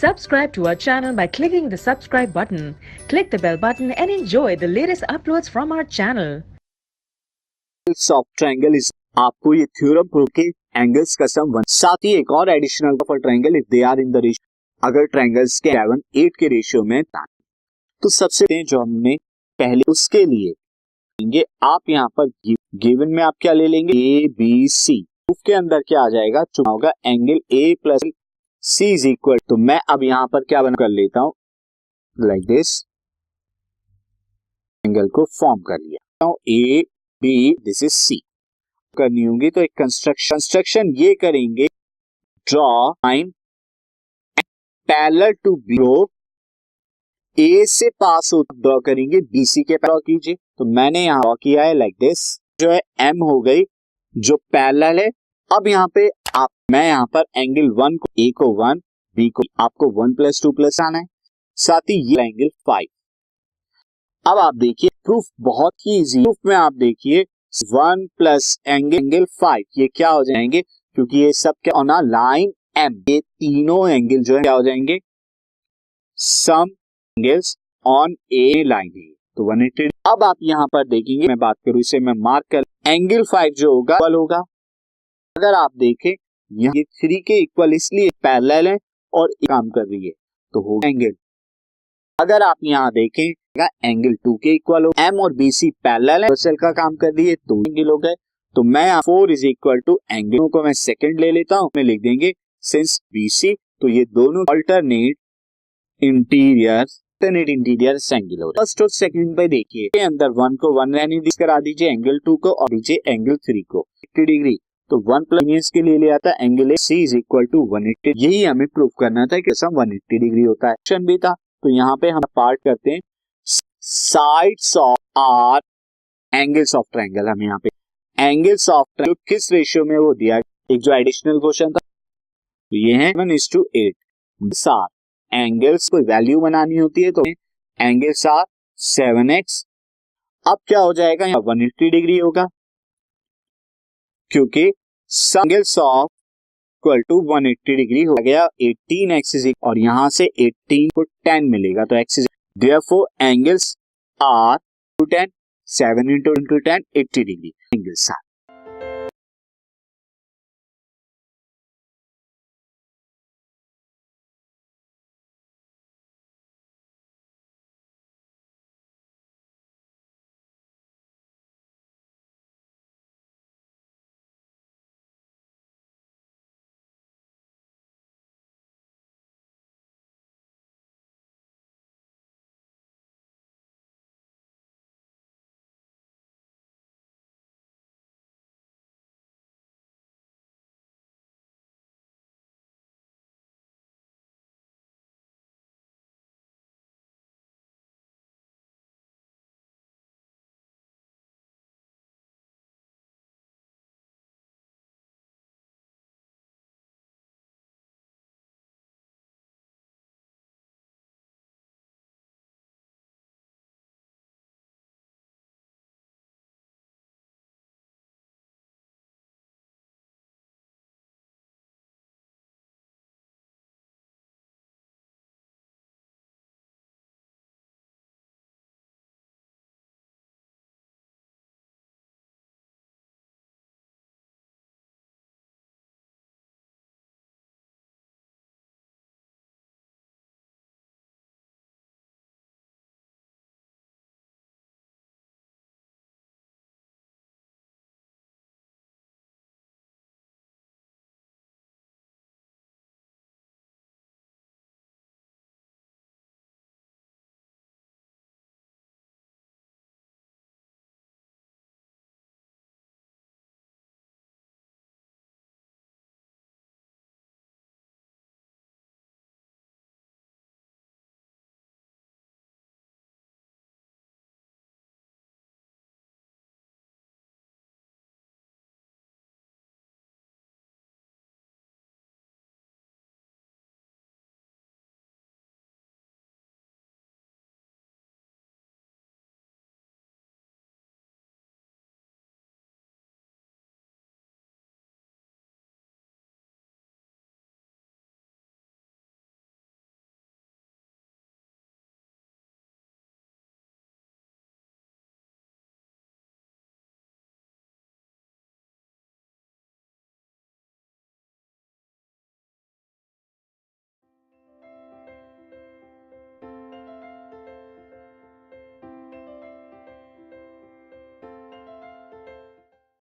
Subscribe to our channel by clicking the subscribe button. Click the bell button and enjoy the latest uploads from our channel. Of triangle is आपको ये theorem prove के angles का सम 1 साथ ही एक और additional for triangle if they are in the ratio अगर triangles के 7 8 के रेशियो में तो सबसे जो हमने पहले उसके लिए लेंगे आप यहाँ पर गिवन में आप क्या ले लेंगे ए बी सी प्रूफ के अंदर क्या आ जाएगा चुना होगा angle A plus C is equal तो मैं अब यहाँ पर क्या बना कर लेता हूं लाइक दिस एंगल को फॉर्म कर लिया A B this is C करनी होगी तो एक कंस्ट्रक्शन ये करेंगे draw line parallel to B A से पास हो ड्रॉ करेंगे बीसी के ड्रॉ कीजिए तो मैंने यहाँ ड्रॉ किया है लाइक दिस जो है एम हो गई जो पैरेलल है। अब यहाँ पे मैं यहाँ पर एंगल 1 को ए को 1 बी को आपको 1 + 2 + आना है साथ ही ये एंगल 5। अब आप देखिए प्रूफ बहुत ही इजी प्रूफ में आप देखिए 1 प्लस एंगल 5 ये क्या हो जाएंगे क्योंकि ये सब क्या होना लाइन एम ये तीनों एंगल जो है क्या हो जाएंगे सम एंगल्स ऑन ए लाइन है तो 180। अब आप यहाँ पर देखेंगे मैं बात करूं इसे मैं मार्क कर एंगल 5 जो होगा इक्वल होगा अगर आप देखें यहाँ ये 3 के इक्वल इसलिए पैरेलल है और काम कर रही है तो होगा एंगल। अगर आप यहाँ देखें एंगल 2 के इक्वल हो एम और बी सी पैरेलल है सेल का काम कर रही है तो एंगल हो गए तो मैं 4 इज इक्वल टू एंगल को मैं सेकंड ले लेता हूँ मैं लिख देंगे सिंस बी सी तो ये दोनों अल्टरनेट इंटीरियर एंगल हो फर्स्ट और सेकंड पे देखिए अंदर 1 को 1 रहने करा दीजिए एंगल 2 को और दीजिए एंगल 3 को 80 डिग्री तो 1 प्लस के लिए ले आता है angle C is equal to 180 यही हमें प्रूव करना था कि सम 180 डिग्री होता है ऑप्शन भी था तो यहाँ पे हम पार्ट करते हैं sides of or angles of triangle हम यहाँ पे एंगल्स ऑफ ट्रायंगल किस रेशियो में वो दिया एक जो एडिशनल क्वेश्चन था तो ये है 1:8 सार एंगल्स को वैल्यू बनानी होती है तो एंगल्स आर 7x अब क्या हो जाएगा यहाँ 180 डिग्री होगा क्योंकि angles of equal to 180 degree हो गया 18x और यहां से 18 को 10 मिलेगा तो x therefore angles are 10 7 × 10 80 degree angles are